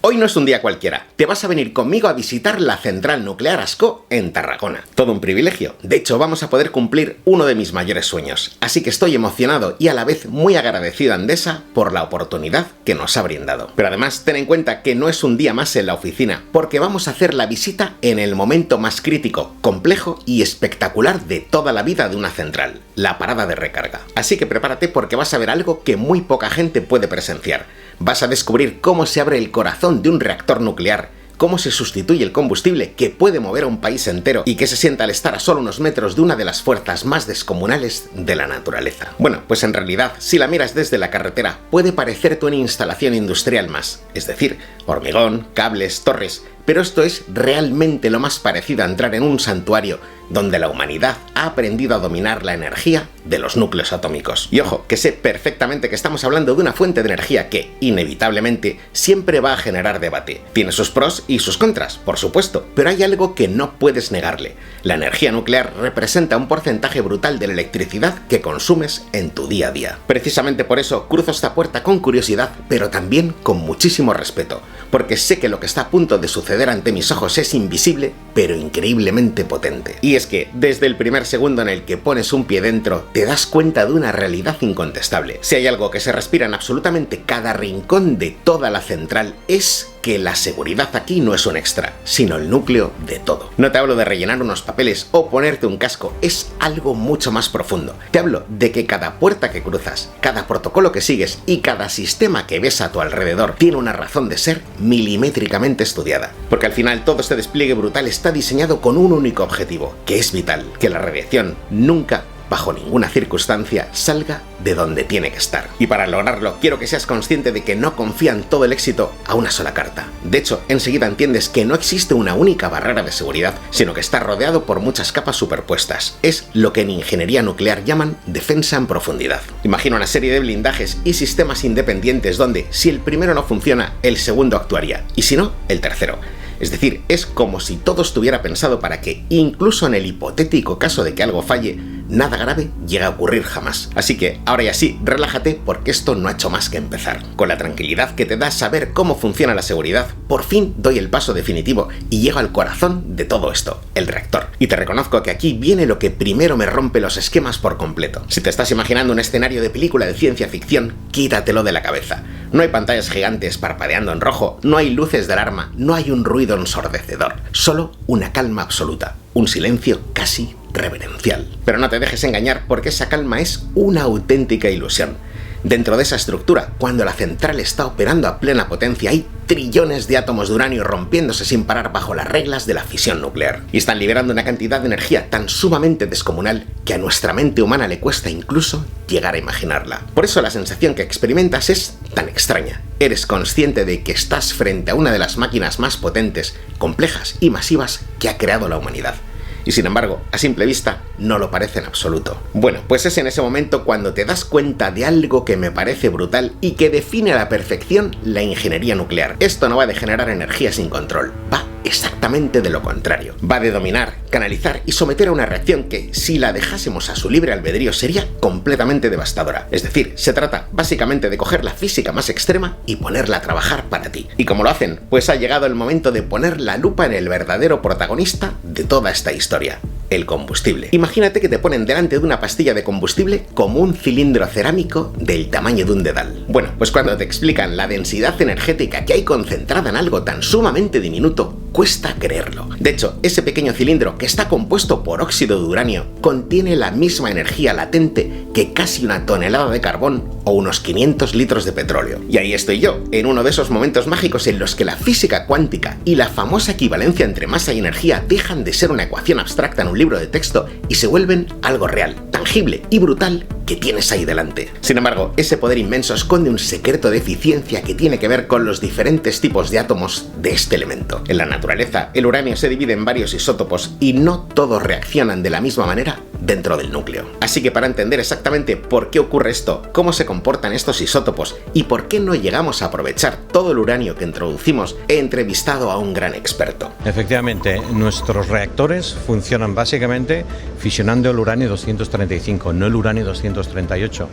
Hoy no es un día cualquiera, te vas a venir conmigo a visitar la central nuclear Ascó en Tarragona. Todo un privilegio, de hecho vamos a poder cumplir uno de mis mayores sueños, así que estoy emocionado y a la vez muy agradecido a Endesa por la oportunidad que nos ha brindado. Pero además ten en cuenta que no es un día más en la oficina, porque vamos a hacer la visita en el momento más crítico, complejo y espectacular de toda la vida de una central, la parada de recarga. Así que prepárate porque vas a ver algo que muy poca gente puede presenciar. Vas a descubrir cómo se abre el corazón de un reactor nuclear, cómo se sustituye el combustible que puede mover a un país entero y que se sienta al estar a solo unos metros de una de las fuerzas más descomunales de la naturaleza. Bueno, pues en realidad, si la miras desde la carretera, puede parecerte una instalación industrial más, es decir, hormigón, cables, torres, pero esto es realmente lo más parecido a entrar en un santuario donde la humanidad ha aprendido a dominar la energía de los núcleos atómicos. Y ojo, que sé perfectamente que estamos hablando de una fuente de energía que, inevitablemente, siempre va a generar debate. Tiene sus pros y sus contras, por supuesto, pero hay algo que no puedes negarle. La energía nuclear representa un porcentaje brutal de la electricidad que consumes en tu día a día. Precisamente por eso cruzo esta puerta con curiosidad, pero también con muchísimo respeto, porque sé que lo que está a punto de suceder ante mis ojos es invisible, pero increíblemente potente. Y es que, desde el primer segundo en el que pones un pie dentro, te das cuenta de una realidad incontestable. Si hay algo que se respira en absolutamente cada rincón de toda la central, es que la seguridad aquí no es un extra, sino el núcleo de todo. No te hablo de rellenar unos papeles o ponerte un casco, es algo mucho más profundo. Te hablo de que cada puerta que cruzas, cada protocolo que sigues y cada sistema que ves a tu alrededor tiene una razón de ser milimétricamente estudiada. Porque al final todo este despliegue brutal está diseñado con un único objetivo, que es vital, que la radiación nunca, bajo ninguna circunstancia, salga de donde tiene que estar. Y para lograrlo, quiero que seas consciente de que no confían todo el éxito a una sola carta. De hecho, enseguida entiendes que no existe una única barrera de seguridad, sino que está rodeado por muchas capas superpuestas. Es lo que en ingeniería nuclear llaman defensa en profundidad. Imagina una serie de blindajes y sistemas independientes donde, si el primero no funciona, el segundo actuaría, y si no, el tercero. Es decir, es como si todo estuviera pensado para que, incluso en el hipotético caso de que algo falle, nada grave llegue a ocurrir jamás. Así que, ahora ya sí, relájate porque esto no ha hecho más que empezar. Con la tranquilidad que te da saber cómo funciona la seguridad, por fin doy el paso definitivo y llego al corazón de todo esto, el reactor. Y te reconozco que aquí viene lo que primero me rompe los esquemas por completo. Si te estás imaginando un escenario de película de ciencia ficción, quítatelo de la cabeza. No hay pantallas gigantes parpadeando en rojo, no hay luces de alarma, no hay un ruido ensordecedor, solo una calma absoluta, un silencio casi reverencial. Pero no te dejes engañar porque esa calma es una auténtica ilusión. Dentro de esa estructura, cuando la central está operando a plena potencia, hay trillones de átomos de uranio rompiéndose sin parar bajo las reglas de la fisión nuclear. Y están liberando una cantidad de energía tan sumamente descomunal que a nuestra mente humana le cuesta incluso llegar a imaginarla. Por eso la sensación que experimentas es tan extraña. Eres consciente de que estás frente a una de las máquinas más potentes, complejas y masivas que ha creado la humanidad. Y sin embargo, a simple vista, no lo parece en absoluto. Bueno, pues es en ese momento cuando te das cuenta de algo que me parece brutal y que define a la perfección la ingeniería nuclear. Esto no va de generar energía sin control, va exactamente de lo contrario. Va de dominar, canalizar y someter a una reacción que, si la dejásemos a su libre albedrío, sería completamente devastadora. Es decir, se trata básicamente de coger la física más extrema y ponerla a trabajar para ti. ¿Y cómo lo hacen? Pues ha llegado el momento de poner la lupa en el verdadero protagonista de toda esta historia. El combustible. Imagínate que te ponen delante de una pastilla de combustible como un cilindro cerámico del tamaño de un dedal. Bueno, pues cuando te explican la densidad energética que hay concentrada en algo tan sumamente diminuto, cuesta creerlo. De hecho, ese pequeño cilindro, que está compuesto por óxido de uranio, contiene la misma energía latente que casi una tonelada de carbón o unos 500 litros de petróleo. Y ahí estoy yo, en uno de esos momentos mágicos en los que la física cuántica y la famosa equivalencia entre masa y energía dejan de ser una ecuación abstracta en un libro de texto y se vuelven algo real, tangible y brutal que tienes ahí delante. Sin embargo, ese poder inmenso esconde un secreto de eficiencia que tiene que ver con los diferentes tipos de átomos de este elemento. En la naturaleza, el uranio se divide en varios isótopos y no todos reaccionan de la misma manera dentro del núcleo. Así que para entender exactamente por qué ocurre esto, cómo se comportan estos isótopos y por qué no llegamos a aprovechar todo el uranio que introducimos, he entrevistado a un gran experto. Efectivamente, nuestros reactores funcionan básicamente fisionando el uranio 235, no el uranio 238,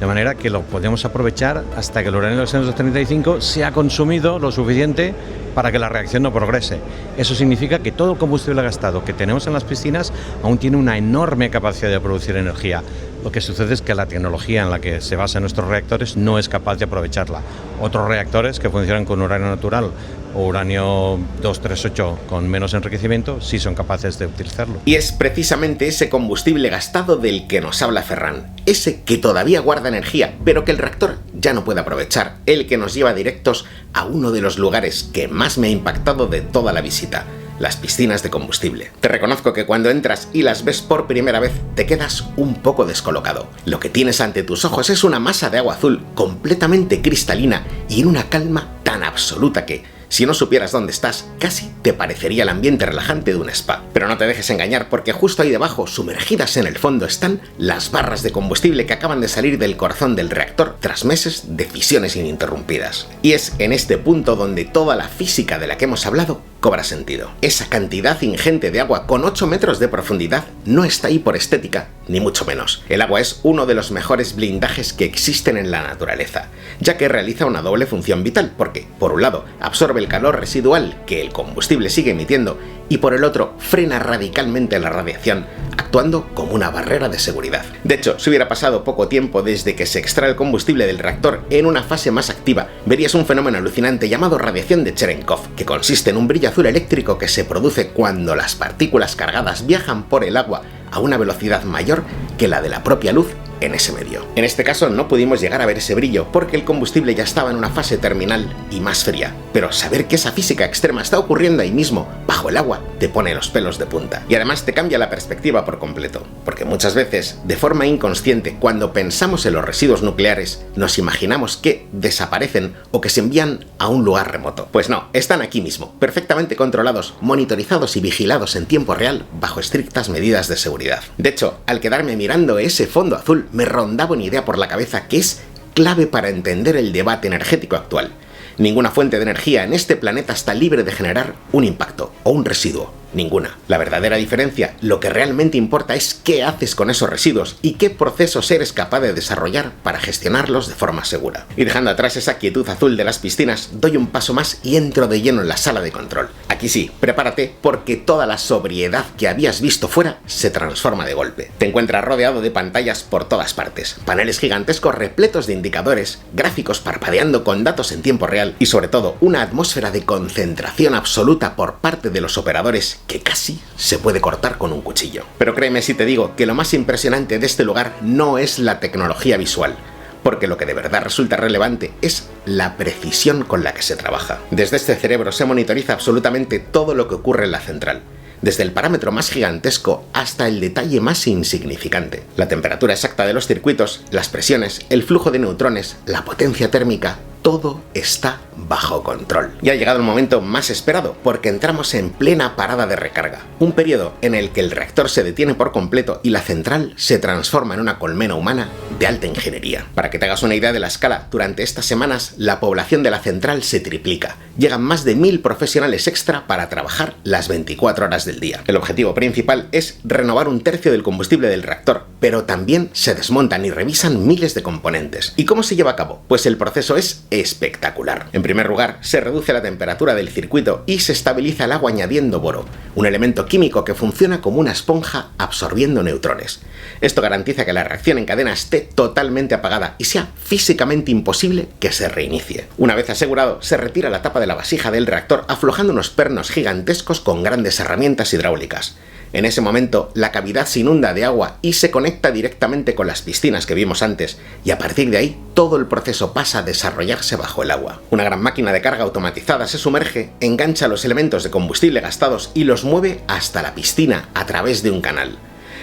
de manera que lo podemos aprovechar hasta que el uranio 235 sea consumido lo suficiente para que la reacción no progrese. Eso significa que todo el combustible gastado que tenemos en las piscinas aún tiene una enorme capacidad de producir energía. Lo que sucede es que la tecnología en la que se basan nuestros reactores no es capaz de aprovecharla. Otros reactores que funcionan con uranio natural o uranio 238 con menos enriquecimiento sí son capaces de utilizarlo. Y es precisamente ese combustible gastado del que nos habla Ferran, ese que todavía guarda energía, pero que el reactor ya no puede aprovechar, el que nos lleva directos a uno de los lugares que más me ha impactado de toda la visita: las piscinas de combustible. Te reconozco que cuando entras y las ves por primera vez te quedas un poco descolocado. Lo que tienes ante tus ojos es una masa de agua azul completamente cristalina y en una calma tan absoluta que, si no supieras dónde estás, casi te parecería el ambiente relajante de un spa. Pero no te dejes engañar, porque justo ahí debajo, sumergidas en el fondo, están las barras de combustible que acaban de salir del corazón del reactor tras meses de fisiones ininterrumpidas. Y es en este punto donde toda la física de la que hemos hablado cobra sentido. Esa cantidad ingente de agua con 8 metros de profundidad no está ahí por estética, ni mucho menos. El agua es uno de los mejores blindajes que existen en la naturaleza, ya que realiza una doble función vital, porque, por un lado, absorbe el calor residual que el combustible sigue emitiendo y por el otro, frena radicalmente la radiación, actuando como una barrera de seguridad. De hecho, si hubiera pasado poco tiempo desde que se extrae el combustible del reactor en una fase más activa, verías un fenómeno alucinante llamado radiación de Cherenkov, que consiste en un brillo azul eléctrico que se produce cuando las partículas cargadas viajan por el agua a una velocidad mayor que la de la propia luz en ese medio. En este caso no pudimos llegar a ver ese brillo porque el combustible ya estaba en una fase terminal y más fría, pero saber que esa física extrema está ocurriendo ahí mismo, bajo el agua, te pone los pelos de punta. Y además te cambia la perspectiva por completo, porque muchas veces, de forma inconsciente, cuando pensamos en los residuos nucleares, nos imaginamos que desaparecen o que se envían a un lugar remoto. Pues no, están aquí mismo, perfectamente controlados, monitorizados y vigilados en tiempo real bajo estrictas medidas de seguridad. De hecho, al quedarme mirando ese fondo azul, me rondaba una idea por la cabeza que es clave para entender el debate energético actual. Ninguna fuente de energía en este planeta está libre de generar un impacto o un residuo. Ninguna. La verdadera diferencia, lo que realmente importa es qué haces con esos residuos y qué procesos eres capaz de desarrollar para gestionarlos de forma segura. Y dejando atrás esa quietud azul de las piscinas, doy un paso más y entro de lleno en la sala de control. Aquí sí, prepárate porque toda la sobriedad que habías visto fuera se transforma de golpe. Te encuentras rodeado de pantallas por todas partes, paneles gigantescos repletos de indicadores, gráficos parpadeando con datos en tiempo real y sobre todo una atmósfera de concentración absoluta por parte de los operadores que casi se puede cortar con un cuchillo. Pero créeme si te digo que lo más impresionante de este lugar no es la tecnología visual, porque lo que de verdad resulta relevante es la precisión con la que se trabaja. Desde este cerebro se monitoriza absolutamente todo lo que ocurre en la central, desde el parámetro más gigantesco hasta el detalle más insignificante. La temperatura exacta de los circuitos, las presiones, el flujo de neutrones, la potencia térmica, todo está bajo control. Y ha llegado el momento más esperado, porque entramos en plena parada de recarga, un periodo en el que el reactor se detiene por completo y la central se transforma en una colmena humana de alta ingeniería. Para que te hagas una idea de la escala, durante estas semanas la población de la central se triplica. Llegan más de 1000 profesionales extra para trabajar las 24 horas del día. El objetivo principal es renovar un tercio del combustible del reactor, pero también se desmontan y revisan miles de componentes. ¿Y cómo se lleva a cabo? Pues el proceso es espectacular. En primer lugar, se reduce la temperatura del circuito y se estabiliza el agua añadiendo boro, un elemento químico que funciona como una esponja absorbiendo neutrones. Esto garantiza que la reacción en cadena esté totalmente apagada y sea físicamente imposible que se reinicie. Una vez asegurado, se retira la tapa de la vasija del reactor aflojando unos pernos gigantescos con grandes herramientas hidráulicas. En ese momento, la cavidad se inunda de agua y se conecta directamente con las piscinas que vimos antes, y a partir de ahí, todo el proceso pasa a desarrollarse bajo el agua. Una gran máquina de carga automatizada se sumerge, engancha los elementos de combustible gastados y los mueve hasta la piscina a través de un canal.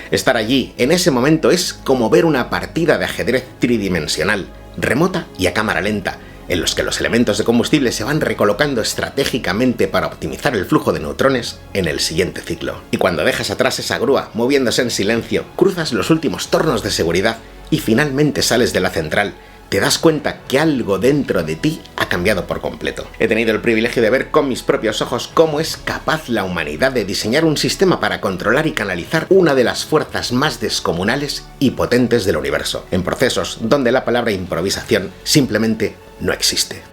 Estar allí, en ese momento, es como ver una partida de ajedrez tridimensional, remota y a cámara lenta, en los que los elementos de combustible se van recolocando estratégicamente para optimizar el flujo de neutrones en el siguiente ciclo. Y cuando dejas atrás esa grúa moviéndose en silencio, cruzas los últimos tornos de seguridad y finalmente sales de la central, te das cuenta que algo dentro de ti ha cambiado por completo. He tenido el privilegio de ver con mis propios ojos cómo es capaz la humanidad de diseñar un sistema para controlar y canalizar una de las fuerzas más descomunales y potentes del universo, en procesos donde la palabra improvisación simplemente no existe.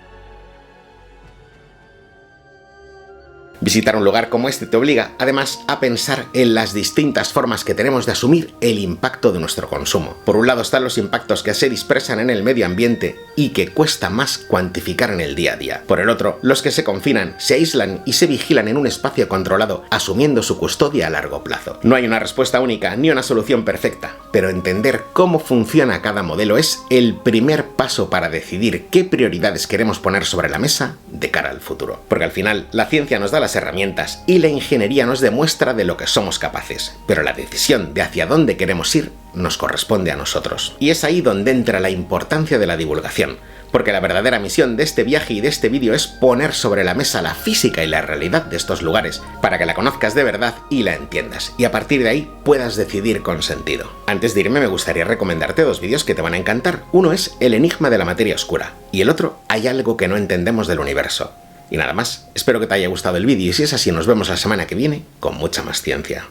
Visitar un lugar como este te obliga, además, a pensar en las distintas formas que tenemos de asumir el impacto de nuestro consumo. Por un lado están los impactos que se dispersan en el medio ambiente y que cuesta más cuantificar en el día a día. Por el otro, los que se confinan, se aíslan y se vigilan en un espacio controlado, asumiendo su custodia a largo plazo. No hay una respuesta única ni una solución perfecta, pero entender cómo funciona cada modelo es el primer paso para decidir qué prioridades queremos poner sobre la mesa de cara al futuro. Porque al final, la ciencia nos da las herramientas y la ingeniería nos demuestra de lo que somos capaces, pero la decisión de hacia dónde queremos ir nos corresponde a nosotros. Y es ahí donde entra la importancia de la divulgación, porque la verdadera misión de este viaje y de este vídeo es poner sobre la mesa la física y la realidad de estos lugares, para que la conozcas de verdad y la entiendas, y a partir de ahí puedas decidir con sentido. Antes de irme me gustaría recomendarte dos vídeos que te van a encantar. Uno es El enigma de la materia oscura, y el otro, Hay algo que no entendemos del universo. Y nada más, espero que te haya gustado el vídeo y si es así nos vemos la semana que viene con mucha más ciencia.